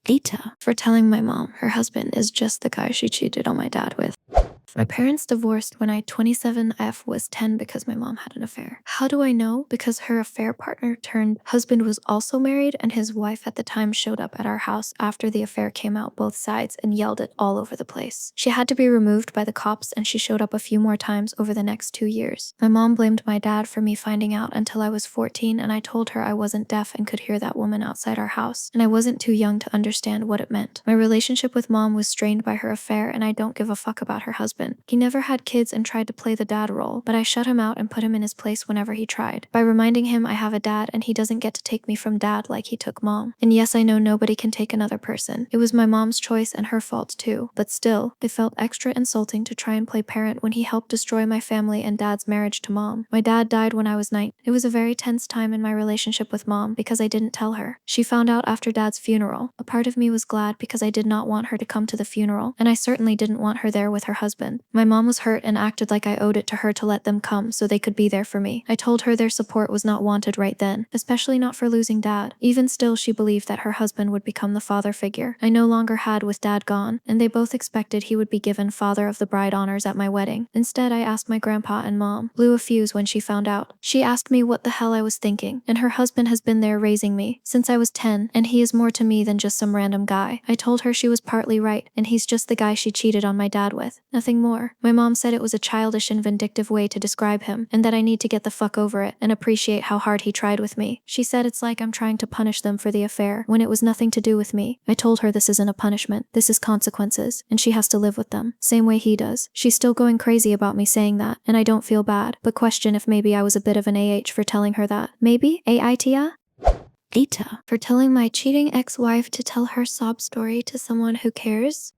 AITA for telling my mom her husband is just the guy she cheated on my dad with. My parents divorced when I 27F was 10 because my mom had an affair. How do I know? Because her affair partner turned husband was also married, and his wife at the time showed up at our house after the affair came out both sides and yelled it all over the place. She had to be removed by the cops, and she showed up a few more times over the next 2 years. My mom blamed my dad for me finding out until I was 14, and I told her I wasn't deaf and could hear that woman outside our house, and I wasn't too young to understand what it meant. My relationship with mom was strained by her affair, and I don't give a fuck about her husband. He never had kids and tried to play the dad role, but I shut him out and put him in his place whenever he tried, by reminding him I have a dad and he doesn't get to take me from dad like he took mom. And yes, I know nobody can take another person. It was my mom's choice and her fault too, but still, it felt extra insulting to try and play parent when he helped destroy my family and dad's marriage to mom. My dad died when I was 9. It was a very tense time in my relationship with mom because I didn't tell her. She found out after dad's funeral. A part of me was glad because I did not want her to come to the funeral, and I certainly didn't want her there with her husband. My mom was hurt and acted like I owed it to her to let them come so they could be there for me. I told her their support was not wanted right then, especially not for losing dad. Even still, she believed that her husband would become the father figure I no longer had with dad gone, and they both expected he would be given father of the bride honors at my wedding. Instead, I asked my grandpa, and mom blew a fuse when she found out. She asked me what the hell I was thinking, and her husband has been there raising me since I was 10, and he is more to me than just some random guy. I told her she was partly right, and he's just the guy she cheated on my dad with. Nothing more. My mom said it was a childish and vindictive way to describe him, and that I need to get the fuck over it and appreciate how hard he tried with me. She said it's like I'm trying to punish them for the affair when it was nothing to do with me. I told her this isn't a punishment, this is consequences, and she has to live with them, same way he does. She's still going crazy about me saying that, and I don't feel bad, but question if maybe I was a bit of an AH for telling her that. Maybe? AITA? AITA for telling my cheating ex-wife to tell her sob story to someone who cares?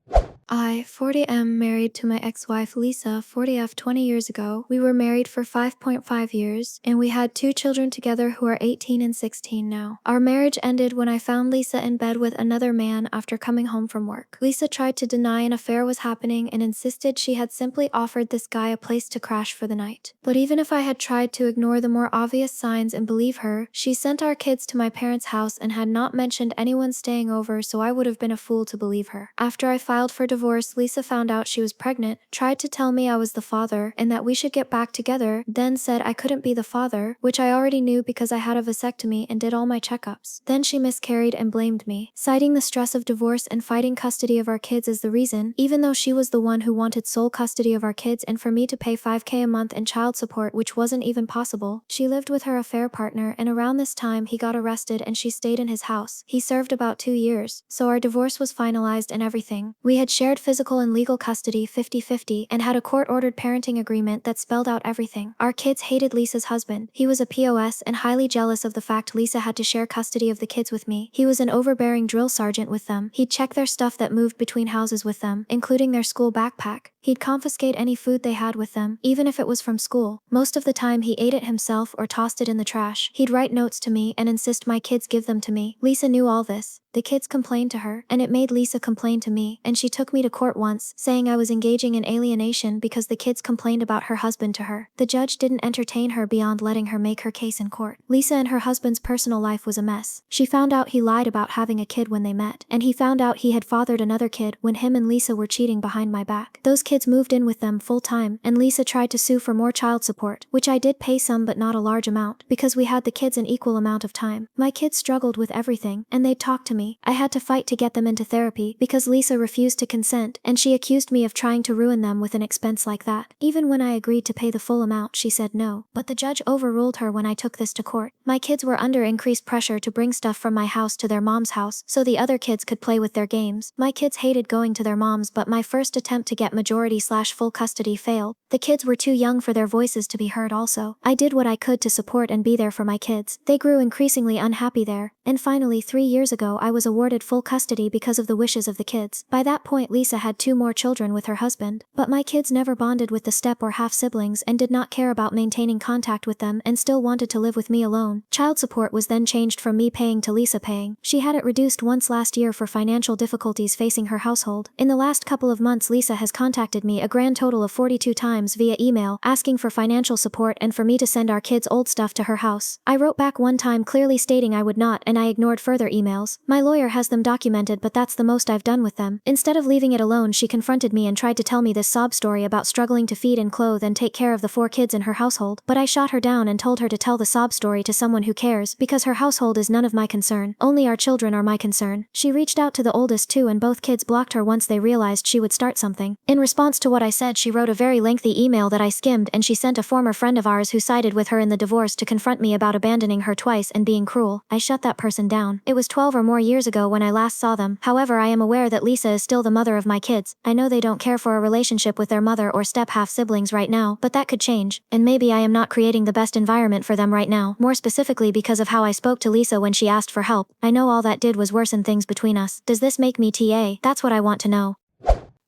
I, 40, am married to my ex-wife Lisa, 40F 20 years ago. We were married for 5.5 years, and we had 2 children together who are 18 and 16 now. Our marriage ended when I found Lisa in bed with another man after coming home from work. Lisa tried to deny an affair was happening and insisted she had simply offered this guy a place to crash for the night. But even if I had tried to ignore the more obvious signs and believe her, she sent our kids to my parents' house and had not mentioned anyone staying over, so I would have been a fool to believe her. After I filed for divorce, Lisa found out she was pregnant, tried to tell me I was the father and that we should get back together, then said I couldn't be the father, which I already knew because I had a vasectomy and did all my checkups. Then she miscarried and blamed me, citing the stress of divorce and fighting custody of our kids as the reason, even though she was the one who wanted sole custody of our kids and for me to pay $5,000 a month in child support, which wasn't even possible. She lived with her affair partner, and around this time he got arrested and she stayed in his house. He served about 2 years, so our divorce was finalized and everything. We had shared physical and legal custody 50-50 and had a court-ordered parenting agreement that spelled out everything. Our kids hated Lisa's husband. He was a POS and highly jealous of the fact Lisa had to share custody of the kids with me. He was an overbearing drill sergeant with them. He'd check their stuff that moved between houses with them, including their school backpack. He'd confiscate any food they had with them, even if it was from school. Most of the time he ate it himself or tossed it in the trash. He'd write notes to me and insist my kids give them to me. Lisa knew all this. The kids complained to her, and it made Lisa complain to me, and she took me to court once, saying I was engaging in alienation because the kids complained about her husband to her. The judge didn't entertain her beyond letting her make her case in court. Lisa and her husband's personal life was a mess. She found out he lied about having a kid when they met, and he found out he had fathered another kid when him and Lisa were cheating behind my back. Those kids moved in with them full-time, and Lisa tried to sue for more child support, which I did pay some but not a large amount, because we had the kids an equal amount of time. My kids struggled with everything, and they'd talk to me. I had to fight to get them into therapy because Lisa refused to consent, and she accused me of trying to ruin them with an expense like that. Even when I agreed to pay the full amount, she said no. But the judge overruled her when I took this to court. My kids were under increased pressure to bring stuff from my house to their mom's house so the other kids could play with their games. My kids hated going to their moms, but my first attempt to get majority/full custody failed. The kids were too young for their voices to be heard also. I did what I could to support and be there for my kids. They grew increasingly unhappy there, and finally 3 years ago I was awarded full custody because of the wishes of the kids. By that point Lisa had 2 more children with her husband, but my kids never bonded with the step or half siblings and did not care about maintaining contact with them and still wanted to live with me alone. Child support was then changed from me paying to Lisa paying. She had it reduced once last year for financial difficulties facing her household. In the last couple of months Lisa has contacted me a grand total of 42 times via email asking for financial support and for me to send our kids' old stuff to her house. I wrote back one time clearly stating I would not, and I ignored further emails. My lawyer has them documented, but that's the most I've done with them. Instead of leaving it alone, she confronted me and tried to tell me this sob story about struggling to feed and clothe and take care of the 4 kids in her household. But I shot her down and told her to tell the sob story to someone who cares, because her household is none of my concern. Only our children are my concern. She reached out to the oldest too, and both kids blocked her once they realized she would start something. In response to what I said, she wrote a very lengthy email that I skimmed, and she sent a former friend of ours who sided with her in the divorce to confront me about abandoning her twice and being cruel. I shut that person down. It was 12 or more years ago when I last saw them. However, I am aware that Lisa is still the mother of my kids. I know they don't care for a relationship with their mother or step-half siblings right now, but that could change. And maybe I am not creating the best environment for them right now, more specifically because of how I spoke to Lisa when she asked for help. I know all that did was worsen things between us. Does this make me TA? That's what I want to know.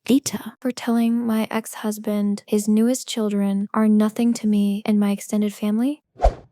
AITA for telling my ex-husband his newest children are nothing to me and my extended family.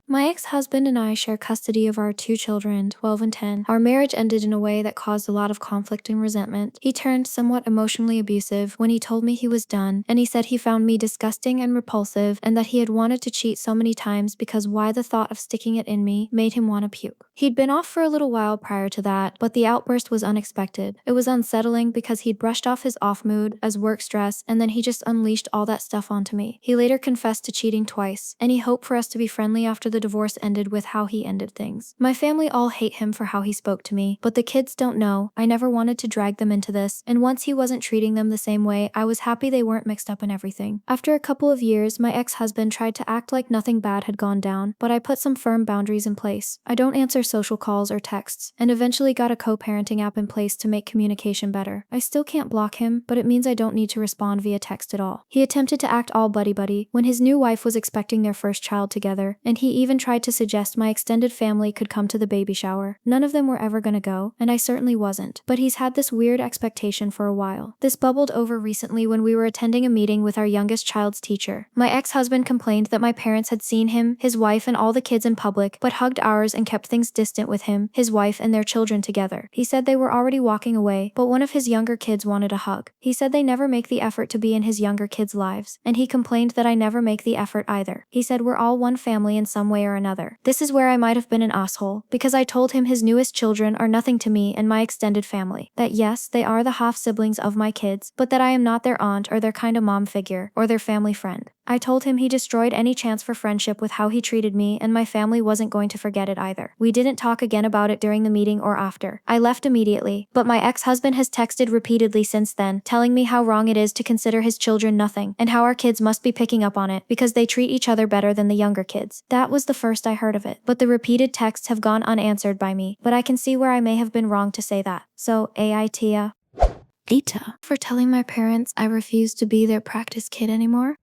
My ex-husband and I share custody of our 2 children, 12 and 10. Our marriage ended in a way that caused a lot of conflict and resentment. He turned somewhat emotionally abusive when he told me he was done, and he said he found me disgusting and repulsive and that he had wanted to cheat so many times because why the thought of sticking it in me made him want to puke. He'd been off for a little while prior to that, but the outburst was unexpected. It was unsettling because he'd brushed off his off mood as work stress, and then he just unleashed all that stuff onto me. He later confessed to cheating twice. Any hope for us to be friendly after the divorce ended with how he ended things. My family all hate him for how he spoke to me, but the kids don't know. I never wanted to drag them into this, and once he wasn't treating them the same way, I was happy they weren't mixed up in everything. After a couple of years, my ex-husband tried to act like nothing bad had gone down, but I put some firm boundaries in place. I don't answer social calls or texts, and eventually got a co-parenting app in place to make communication better. I still can't block him, but it means I don't need to respond via text at all. He attempted to act all buddy-buddy when his new wife was expecting their first child together, and he even tried to suggest my extended family could come to the baby shower. None of them were ever gonna go, and I certainly wasn't, but he's had this weird expectation for a while. This bubbled over recently when we were attending a meeting with our youngest child's teacher. My ex-husband complained that my parents had seen him, his wife, and all the kids in public, but hugged ours and kept things distant with him, his wife, and their children together. He said they were already walking away, but one of his younger kids wanted a hug. He said they never make the effort to be in his younger kids' lives, and he complained that I never make the effort either. He said we're all one family in some way or another. This is where I might have been an asshole, because I told him his newest children are nothing to me and my extended family. That yes, they are the half-siblings of my kids, but that I am not their aunt or their kind of mom figure, or their family friend. I told him he destroyed any chance for friendship with how he treated me, and my family wasn't going to forget it either. We didn't talk again about it during the meeting or after. I left immediately, but my ex-husband has texted repeatedly since then, telling me how wrong it is to consider his children nothing, and how our kids must be picking up on it, because they treat each other better than the younger kids. That was the first I heard of it, but the repeated texts have gone unanswered by me, but I can see where I may have been wrong to say that. So, AITA for telling my parents I refuse to be their practice kid anymore.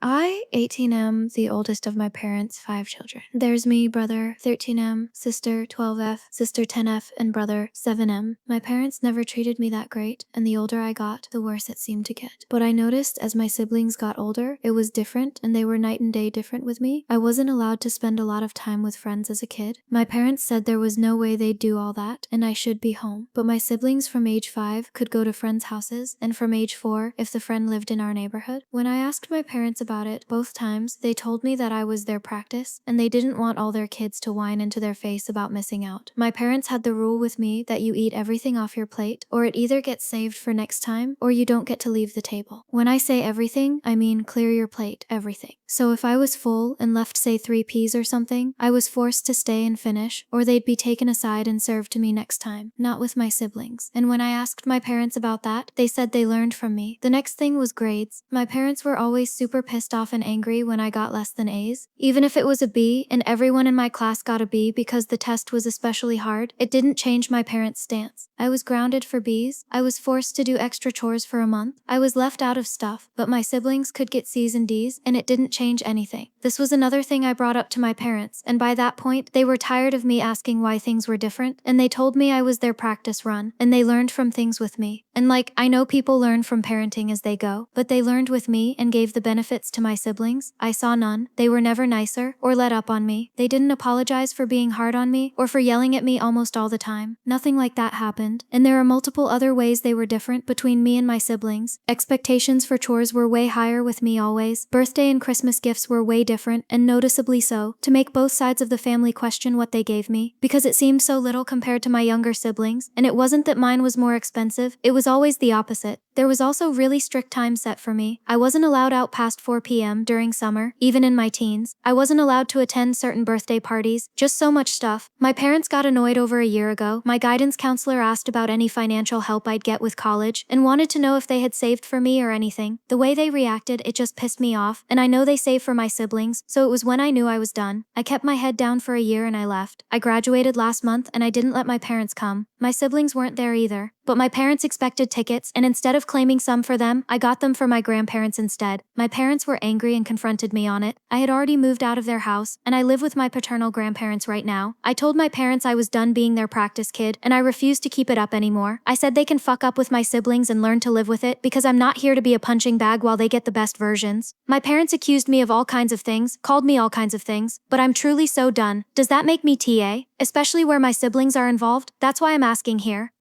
I, 18, am the oldest of my parents' 5 children. There's me, brother, 13M, sister, 12F, sister, 10F, and brother, 7M. My parents never treated me that great, and the older I got, the worse it seemed to get. But I noticed as my siblings got older, it was different, and they were night and day different with me. I wasn't allowed to spend a lot of time with friends as a kid. My parents said there was no way they'd do all that, and I should be home. But my siblings from age 5 could go to friends' houses, and from age 4 if the friend lived in our neighborhood. When I asked my parents about it both times, they told me that I was their practice, and they didn't want all their kids to whine into their face about missing out. My parents had the rule with me that you eat everything off your plate, or it either gets saved for next time, or you don't get to leave the table. When I say everything, I mean clear your plate, everything. So if I was full and left, say, 3 peas or something, I was forced to stay and finish, or they'd be taken aside and served to me next time, not with my siblings. And when I asked my parents about that, they said they learned from me. The next thing was grades. My parents were always super pissed off and angry when I got less than A's. Even if it was a B and everyone in my class got a B because the test was especially hard, it didn't change my parents' stance. I was grounded for B's. I was forced to do extra chores for a month. I was left out of stuff, but my siblings could get C's and D's, and it didn't change anything. This was another thing I brought up to my parents, and by that point, they were tired of me asking why things were different, and they told me I was their practice run, and they learned from things with me. And like, I know people learn from parenting as they go, but they learned with me and gave the benefits regrets to my siblings. I saw none. They were never nicer or let up on me. They didn't apologize for being hard on me or for yelling at me almost all the time. Nothing like that happened. And there are multiple other ways they were different between me and my siblings. Expectations for chores were way higher with me always. Birthday and Christmas gifts were way different, and noticeably so, to make both sides of the family question what they gave me, because it seemed so little compared to my younger siblings. And it wasn't that mine was more expensive, it was always the opposite. There was also really strict time set for me. I wasn't allowed out past 4 p.m. during summer, even in my teens. I wasn't allowed to attend certain birthday parties, just so much stuff. My parents got annoyed over a year ago. My guidance counselor asked about any financial help I'd get with college and wanted to know if they had saved for me or anything. The way they reacted, it just pissed me off, and I know they saved for my siblings, so it was when I knew I was done. I kept my head down for a year and I left. I graduated last month and I didn't let my parents come. My siblings weren't there either, but my parents expected tickets, and instead of claiming some for them, I got them for my grandparents instead. My parents were angry and confronted me on it. I had already moved out of their house, and I live with my paternal grandparents right now. I told my parents I was done being their practice kid, and I refused to keep it up anymore. I said they can fuck up with my siblings and learn to live with it, because I'm not here to be a punching bag while they get the best versions. My parents accused me of all kinds of things, called me all kinds of things, but I'm truly so done. Does that make me TA? Especially where my siblings are involved? That's why I'm asking here.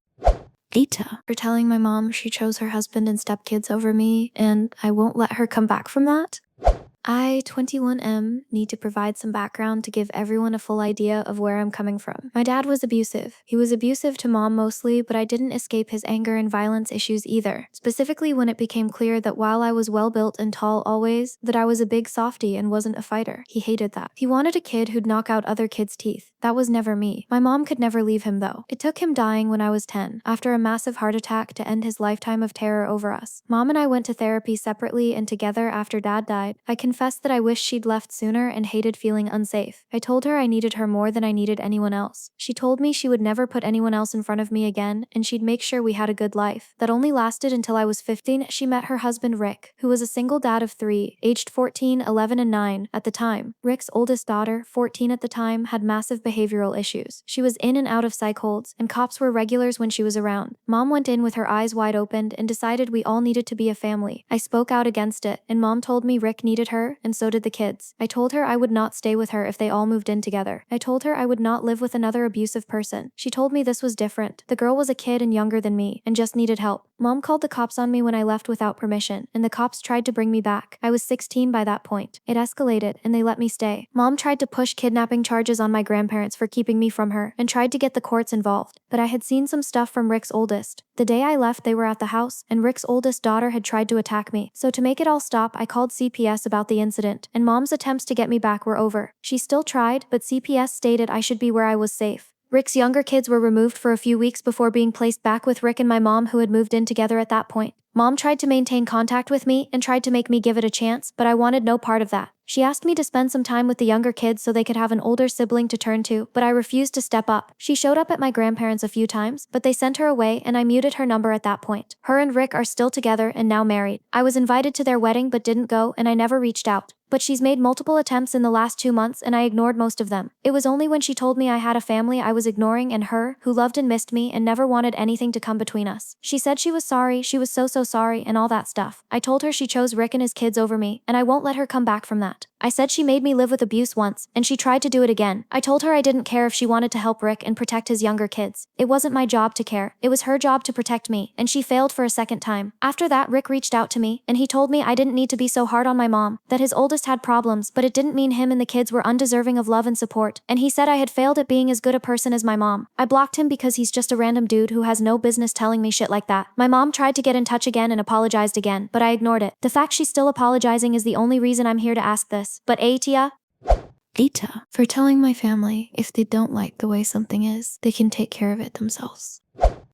AITA for telling my mom she chose her husband and stepkids over me, and I won't let her come back from that. I, 21M, need to provide some background to give everyone a full idea of where I'm coming from. My dad was abusive. He was abusive to mom mostly, but I didn't escape his anger and violence issues either. Specifically when it became clear that while I was well-built and tall always, that I was a big softie and wasn't a fighter. He hated that. He wanted a kid who'd knock out other kids' teeth. That was never me. My mom could never leave him though. It took him dying when I was 10, after a massive heart attack, to end his lifetime of terror over us. Mom and I went to therapy separately and together after dad died. I confessed that I wished she'd left sooner and hated feeling unsafe. I told her I needed her more than I needed anyone else. She told me she would never put anyone else in front of me again, and she'd make sure we had a good life. That only lasted until I was 15. She met her husband Rick, who was a single dad of 3, aged 14, 11, and 9 at the time. Rick's oldest daughter, 14 at the time, had massive behavioral issues. She was in and out of psych holds, and cops were regulars when she was around. Mom went in with her eyes wide open and decided we all needed to be a family. I spoke out against it, and mom told me Rick needed her, and so did the kids. I told her I would not stay with her if they all moved in together. I told her I would not live with another abusive person. She told me this was different. The girl was a kid and younger than me, and just needed help. Mom called the cops on me when I left without permission, and the cops tried to bring me back. I was 16 by that point. It escalated, and they let me stay. Mom tried to push kidnapping charges on my grandparents for keeping me from her, and tried to get the courts involved. But I had seen some stuff from Rick's oldest. The day I left, they were at the house, and Rick's oldest daughter had tried to attack me. So to make it all stop, I called CPS about the incident, and Mom's attempts to get me back were over. She still tried, but CPS stated I should be where I was safe. Rick's younger kids were removed for a few weeks before being placed back with Rick and my mom, who had moved in together at that point. Mom tried to maintain contact with me and tried to make me give it a chance, but I wanted no part of that. She asked me to spend some time with the younger kids so they could have an older sibling to turn to, but I refused to step up. She showed up at my grandparents a few times, but they sent her away, and I muted her number at that point. Her and Rick are still together and now married. I was invited to their wedding but didn't go, and I never reached out. But she's made multiple attempts in the last 2 months, and I ignored most of them. It was only when she told me I had a family I was ignoring, and her, who loved and missed me and never wanted anything to come between us. She said she was sorry, she was so sorry, and all that stuff. I told her she chose Rick and his kids over me, and I won't let her come back from that. I said she made me live with abuse once, and she tried to do it again. I told her I didn't care if she wanted to help Rick and protect his younger kids. It wasn't my job to care. It was her job to protect me, and she failed for a second time. After that, Rick reached out to me, and he told me I didn't need to be so hard on my mom, that his oldest had problems, but it didn't mean him and the kids were undeserving of love and support, and he said I had failed at being as good a person as my mom. I blocked him because he's just a random dude who has no business telling me shit like that. My mom tried to get in touch again and apologized again, but I ignored it. The fact she's still apologizing is the only reason I'm here to ask this. But AITA for telling my family if they don't like the way something is, they can take care of it themselves.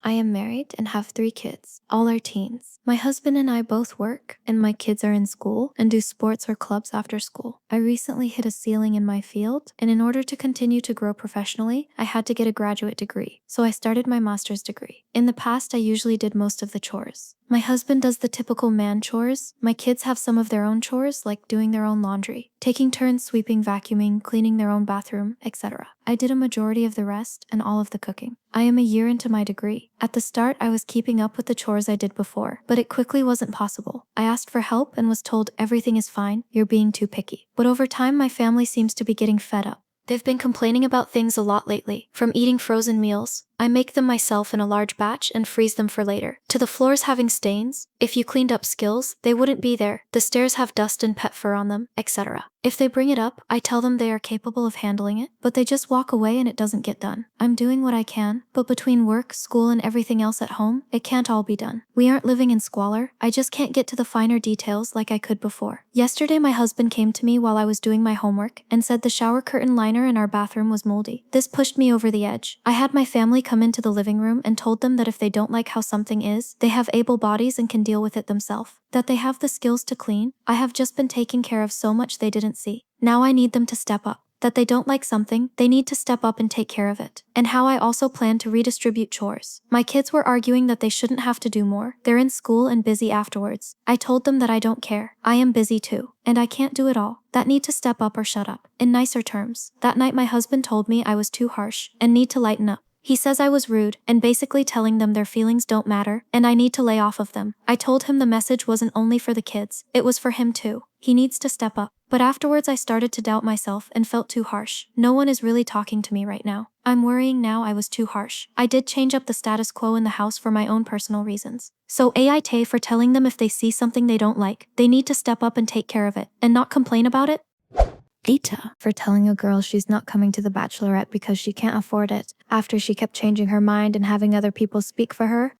I am married and have 3 kids. All are teens. My husband and I both work, and my kids are in school and do sports or clubs after school. I recently hit a ceiling in my field, and in order to continue to grow professionally, I had to get a graduate degree. So I started my master's degree. In the past, I usually did most of the chores. My husband does the typical man chores. My kids have some of their own chores, like doing their own laundry, taking turns sweeping, vacuuming, cleaning their own bathroom, etc. I did a majority of the rest and all of the cooking. I am a year into my degree. At the start, I was keeping up with the chores I did before, but it quickly wasn't possible. I asked for help and was told everything is fine, you're being too picky. But over time, my family seems to be getting fed up. They've been complaining about things a lot lately, from eating frozen meals. I make them myself in a large batch and freeze them for later. To the floors having stains. If you cleaned up skills, they wouldn't be there. The stairs have dust and pet fur on them, etc. If they bring it up, I tell them they are capable of handling it, but they just walk away and it doesn't get done. I'm doing what I can, but between work, school, and everything else at home, it can't all be done. We aren't living in squalor. I just can't get to the finer details like I could before. Yesterday, my husband came to me while I was doing my homework and said the shower curtain liner in our bathroom was moldy. This pushed me over the edge. I had my family come into the living room and told them that if they don't like how something is, they have able bodies and can deal with it themselves. That they have the skills to clean. I have just been taking care of so much they didn't see. Now I need them to step up. That they don't like something, they need to step up and take care of it. And how I also plan to redistribute chores. My kids were arguing that they shouldn't have to do more. They're in school and busy afterwards. I told them that I don't care. I am busy too. And I can't do it all. That need to step up or shut up. In nicer terms. That night my husband told me I was too harsh and need to lighten up. He says I was rude and basically telling them their feelings don't matter and I need to lay off of them. I told him the message wasn't only for the kids, it was for him too. He needs to step up. But afterwards I started to doubt myself and felt too harsh. No one is really talking to me right now. I'm worrying now I was too harsh. I did change up the status quo in the house for my own personal reasons. So AITA for telling them if they see something they don't like, they need to step up and take care of it and not complain about it. AITA for telling a girl she's not coming to the bachelorette because she can't afford it, after she kept changing her mind and having other people speak for her.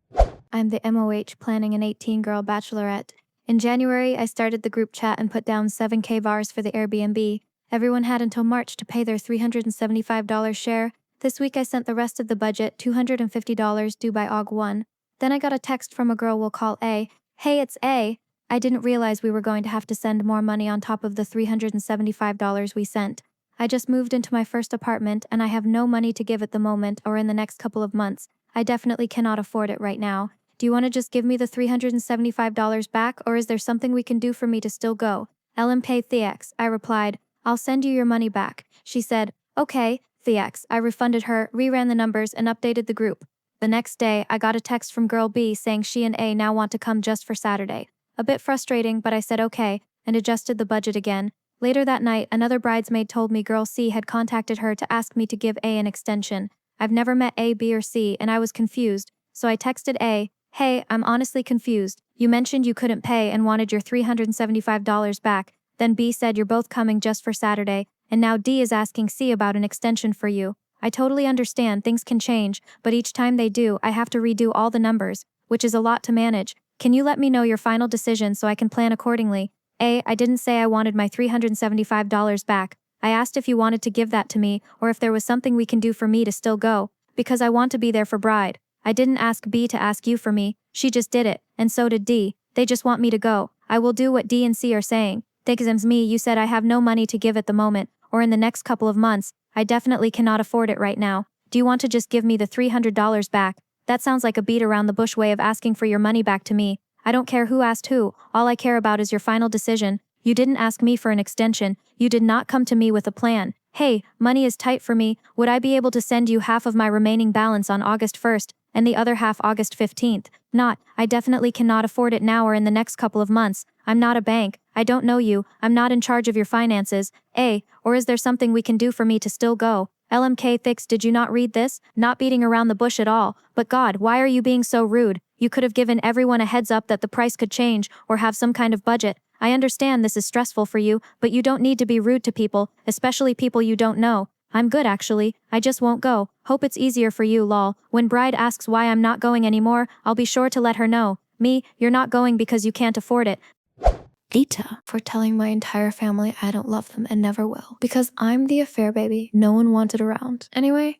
I'm the MOH planning an 18-girl bachelorette. In January, I started the group chat and put down 7K bars for the Airbnb. Everyone had until March to pay their $375 share. This week I sent the rest of the budget, $250 due by Aug 1. Then I got a text from a girl we'll call A. Hey, it's A. I didn't realize we were going to have to send more money on top of the $375 we sent. I just moved into my first apartment and I have no money to give at the moment or in the next couple of months. I definitely cannot afford it right now. Do you want to just give me the $375 back or is there something we can do for me to still go? LMK Thex, I replied, I'll send you your money back. She said, okay, Thex. I refunded her, reran the numbers and updated the group. The next day, I got a text from girl B saying she and A now want to come just for Saturday. A bit frustrating, but I said okay, and adjusted the budget again. Later that night, another bridesmaid told me girl C had contacted her to ask me to give A an extension. I've never met A, B, or C, and I was confused, so I texted A, hey, I'm honestly confused. You mentioned you couldn't pay and wanted your $375 back. Then B said you're both coming just for Saturday, and now D is asking C about an extension for you. I totally understand things can change, but each time they do, I have to redo all the numbers, which is a lot to manage. Can you let me know your final decision so I can plan accordingly? A, I didn't say I wanted my $375 back. I asked if you wanted to give that to me or if there was something we can do for me to still go, because I want to be there for bride. I didn't ask B to ask you for me, she just did it, and so did D. They just want me to go. I will do what D and C are saying. Thanks me, you said I have no money to give at the moment, or in the next couple of months. I definitely cannot afford it right now. Do you want to just give me the $300 back? That sounds like a beat around the bush way of asking for your money back to me. I don't care who asked who, all I care about is your final decision. You didn't ask me for an extension, you did not come to me with a plan. Hey, money is tight for me, would I be able to send you half of my remaining balance on August 1st, and the other half August 15th? Not, I definitely cannot afford it now or in the next couple of months. I'm not a bank, I don't know you, I'm not in charge of your finances. Or is there something we can do for me to still go? LMK Thix, did you not read this? Not beating around the bush at all. But God, why are you being so rude? You could have given everyone a heads up that the price could change, or have some kind of budget. I understand this is stressful for you, but you don't need to be rude to people, especially people you don't know. I'm good actually, I just won't go. Hope it's easier for you, lol. When bride asks why I'm not going anymore, I'll be sure to let her know. Me, you're not going because you can't afford it. AITA for telling my entire family I don't love them and never will. Because I'm the affair baby no one wanted around. Anyway,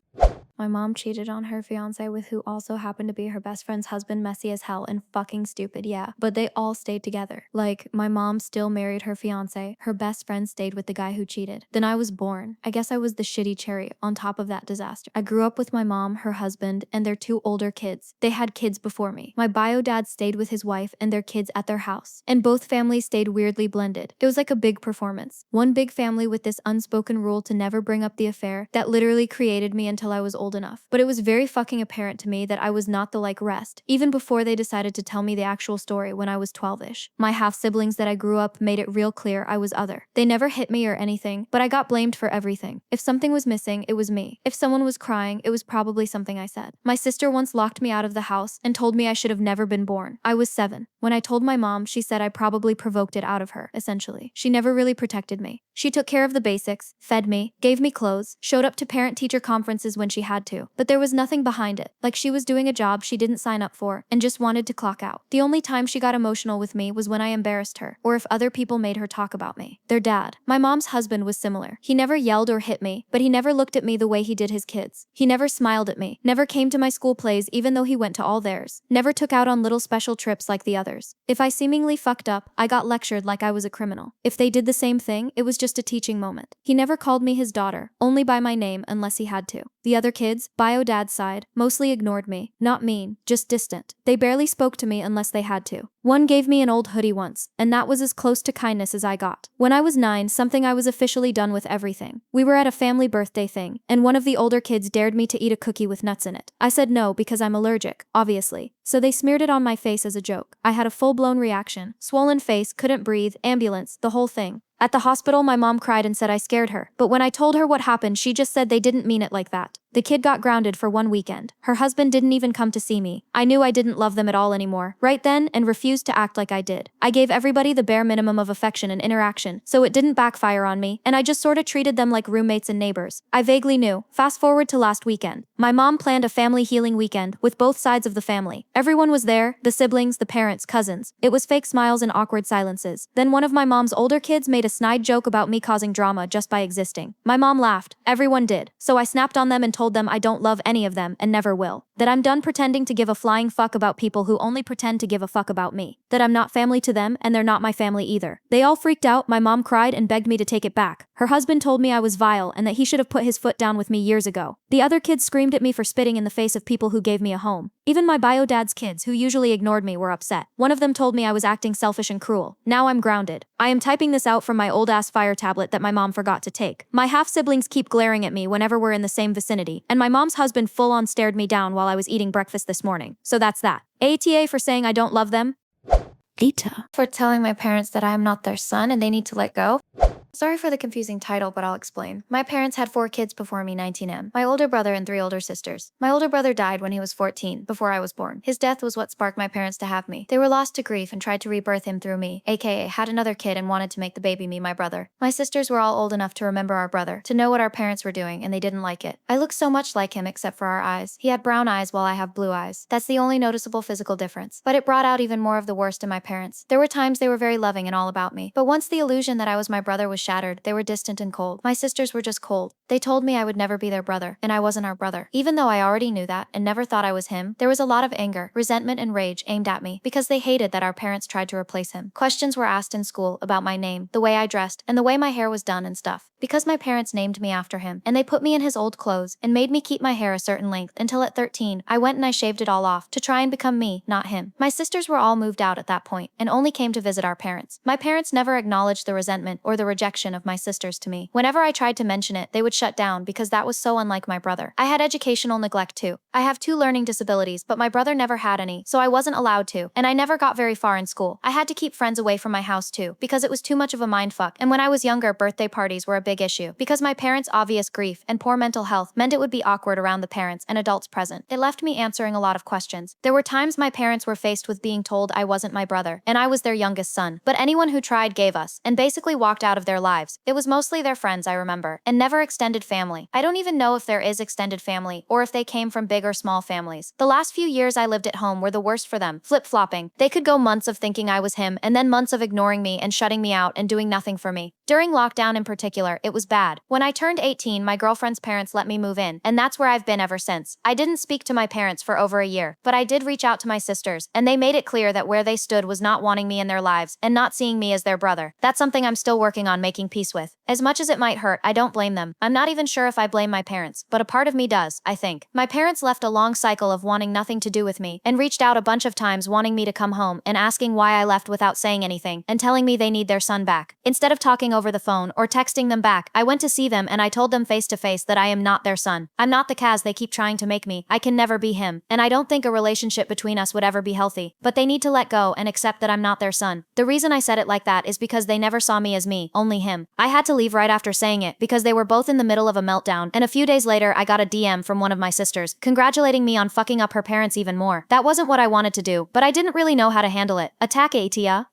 My mom cheated on her fiance with who also happened to be her best friend's husband, messy as hell and fucking stupid, yeah. But they all stayed together. Like, my mom still married her fiance, her best friend stayed with the guy who cheated. Then I was born. I guess I was the shitty cherry on top of that disaster. I grew up with my mom, her husband, and their 2 older kids. They had kids before me. My bio dad stayed with his wife and their kids at their house, and both families stayed weirdly blended. It was like a big performance. One big family with this unspoken rule to never bring up the affair that literally created me until I was old enough. But it was very fucking apparent to me that I was not the like rest, even before they decided to tell me the actual story when I was 12-ish. My half-siblings that I grew up made it real clear I was other. They never hit me or anything, but I got blamed for everything. If something was missing, it was me. If someone was crying, it was probably something I said. My sister once locked me out of the house and told me I should have never been born. I was 7. When I told my mom, she said I probably provoked it out of her, essentially. She never really protected me. She took care of the basics, fed me, gave me clothes, showed up to parent-teacher conferences when she had to, but there was nothing behind it, like she was doing a job she didn't sign up for and just wanted to clock out. The only time she got emotional with me was when I embarrassed her, or if other people made her talk about me. Their dad, my mom's husband, was similar. He never yelled or hit me, but he never looked at me the way he did his kids. He never smiled at me, never came to my school plays even though he went to all theirs, never took out on little special trips like the others. If I seemingly fucked up, I got lectured like I was a criminal. If they did the same thing, it was just a teaching moment. He never called me his daughter, only by my name unless he had to. The other kids, bio dad's side, mostly ignored me. Not mean, just distant. They barely spoke to me unless they had to. One gave me an old hoodie once, and that was as close to kindness as I got. When I was 9, something I was officially done with everything. We were at a family birthday thing, and one of the older kids dared me to eat a cookie with nuts in it. I said no because I'm allergic, obviously. So they smeared it on my face as a joke. I had a full-blown reaction. Swollen face, couldn't breathe, ambulance, the whole thing. At the hospital, my mom cried and said I scared her. But when I told her what happened, she just said they didn't mean it like that. The kid got grounded for 1 weekend. Her husband didn't even come to see me. I knew I didn't love them at all anymore, right then, and refused to act like I did. I gave everybody the bare minimum of affection and interaction, so it didn't backfire on me, and I just sorta treated them like roommates and neighbors. I vaguely knew. Fast forward to last weekend. My mom planned a family healing weekend with both sides of the family. Everyone was there, the siblings, the parents, cousins. It was fake smiles and awkward silences. Then one of my mom's older kids made a snide joke about me causing drama just by existing. My mom laughed. Everyone did. So I snapped on them and told them I don't love any of them and never will. That I'm done pretending to give a flying fuck about people who only pretend to give a fuck about me. That I'm not family to them and they're not my family either. They all freaked out, my mom cried and begged me to take it back. Her husband told me I was vile and that he should have put his foot down with me years ago. The other kids screamed at me for spitting in the face of people who gave me a home. Even my bio dad's kids, who usually ignored me, were upset. One of them told me I was acting selfish and cruel. Now I'm grounded. I am typing this out from my old-ass fire tablet that my mom forgot to take. My half-siblings keep glaring at me whenever we're in the same vicinity, and my mom's husband full-on stared me down while I was eating breakfast this morning. So that's that. ATA for saying I don't love them. AITA for telling my parents that I am not their son and they need to let go. Sorry for the confusing title, but I'll explain. My parents had 4 kids before me, 19M. My older brother and 3 older sisters. My older brother died when he was 14, before I was born. His death was what sparked my parents to have me. They were lost to grief and tried to rebirth him through me, aka had another kid and wanted to make the baby me my brother. My sisters were all old enough to remember our brother, to know what our parents were doing, and they didn't like it. I look so much like him except for our eyes. He had brown eyes while I have blue eyes. That's the only noticeable physical difference. But it brought out even more of the worst in my parents. There were times they were very loving and all about me. But once the illusion that I was my brother was shattered, they were distant and cold. My sisters were just cold. They told me I would never be their brother, and I wasn't our brother. Even though I already knew that and never thought I was him, there was a lot of anger, resentment, and rage aimed at me because they hated that our parents tried to replace him. Questions were asked in school about my name, the way I dressed, and the way my hair was done and stuff. Because my parents named me after him, and they put me in his old clothes and made me keep my hair a certain length until at 13, I went and I shaved it all off to try and become me, not him. My sisters were all moved out at that point and only came to visit our parents. My parents never acknowledged the resentment or the rejection of my sisters to me. Whenever I tried to mention it, they would shut down because that was so unlike my brother. I had educational neglect too. I have 2 learning disabilities, but my brother never had any, so I wasn't allowed to, and I never got very far in school. I had to keep friends away from my house too, because it was too much of a mindfuck, and when I was younger, birthday parties were a big issue. Because my parents' obvious grief and poor mental health meant it would be awkward around the parents and adults present. It left me answering a lot of questions. There were times my parents were faced with being told I wasn't my brother, and I was their youngest son, but anyone who tried gave us, and basically walked out of their lives. It was mostly their friends, I remember, and never extended family. I don't even know if there is extended family, or if they came from big or small families. The last few years I lived at home were the worst for them, flip-flopping. They could go months of thinking I was him, and then months of ignoring me and shutting me out and doing nothing for me. During lockdown in particular, it was bad. When I turned 18, my girlfriend's parents let me move in, and that's where I've been ever since. I didn't speak to my parents for over a year, but I did reach out to my sisters, and they made it clear that where they stood was not wanting me in their lives and not seeing me as their brother. That's something I'm still working on making peace with. As much as it might hurt, I don't blame them. I'm not even sure if I blame my parents, but a part of me does, I think. My parents left a long cycle of wanting nothing to do with me, and reached out a bunch of times wanting me to come home and asking why I left without saying anything, and telling me they need their son back. Instead of talking over the phone or texting them back, I went to see them and I told them face to face that I am not their son. I'm not the Kaz they keep trying to make me. I can never be him, and I don't think a relationship between us would ever be healthy. But they need to let go and accept that I'm not their son. The reason I said it like that is because they never saw me as me, only him. I had to leave right after saying it because they were both in the middle of a meltdown, and a few days later I got a DM from one of my sisters, congratulating me on fucking up her parents even more. That wasn't what I wanted to do, but I didn't really know how to handle it. Attack AITA.